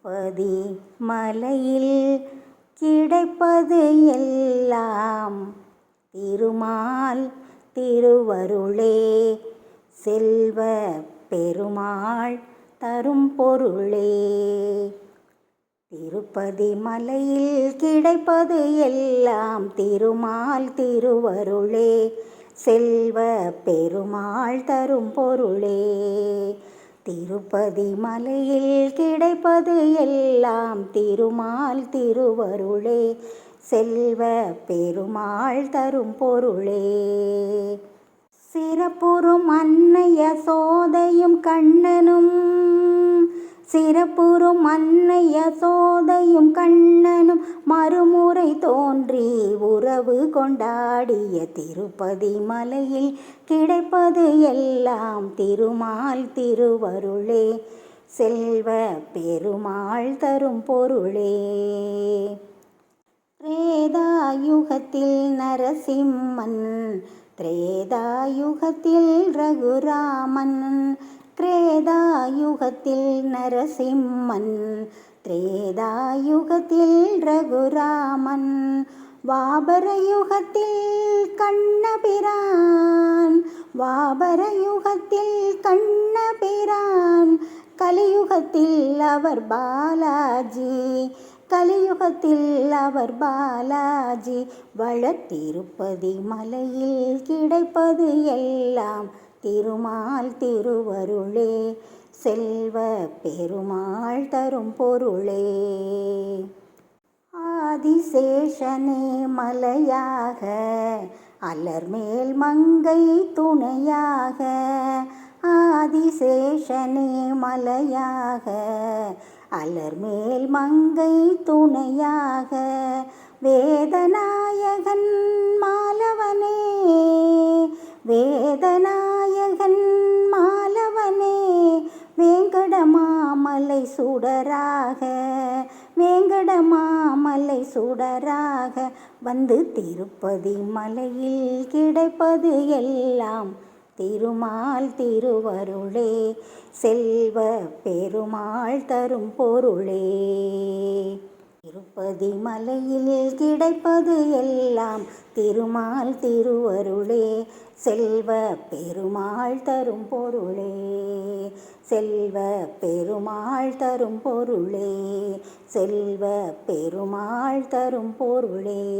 திருப்பதி மலையில் கிடைப்பது எல்லாம் திருமால் திருவருளே. செல்வ பெருமாள் தரும் பொருளே. திருப்பதி மலையில் கிடைப்பது எல்லாம் திருமால் திருவருளே. செல்வ பெருமாள் தரும் பொருளே. திருப்பதி மலையில் கிடைப்பது எல்லாம் திருமால் திருவருளே. செல்வ பெருமாள் தரும் பொருளே. சிறப்புறும் அன்னை யசோதையும் கண்ணனும் சிறப்புறும் அன்னை யசோதையும் கண்ணனும் மறுமுறை தோன்றி உறவு கொண்டாடிய திருப்பதி மலையில் கிடைப்பது எல்லாம் திருமால் திருவருளே. செல்வ பெருமாள் தரும் பொருளே. திரேதாயுகத்தில் நரசிம்மன் திரேதாயுகத்தில் ரகுராமன் திரேதாயுகத்தில் நரசிம்மன் திரேதாயுகத்தில் ரகுராமன் வாபரயுகத்தில் கண்ணபிரான் வாபரயுகத்தில் கண்ணபிரான் கலியுகத்தில் அவர் பாலாஜி கலியுகத்தில் அவர் பாலாஜி. வளர்த்திருப்பதி மலையில் கிடைப்பது எல்லாம் திருமால் திருவருளே. செல்வ பெருமாள் தரும் பொருளே. ஆதிசேஷனே மலையாக அலர்மேல் மங்கை துணையாக ஆதிசேஷனே மலையாக அலர்மேல் மங்கை துணையாக வேதநாயகன் மாலவனே வேதநாயகன் மாலவனே வேங்கடமாமலை சுடராக வேங்கடமாமலை சுடராக வந்து திருப்பதி மலையில் கிடைப்பது எல்லாம் திருமால் திருவருளே. செல்வ பெருமாள் தரும் பொருளே. திருப்பதி மலையில் கிடைப்பது எல்லாம் திருமால் திருவருளே. செல்வ பெருமாள் தரும் பொருளே. செல்வ பெருமாள் தரும் பொருளே. செல்வ பெருமாள் தரும் பொருளே.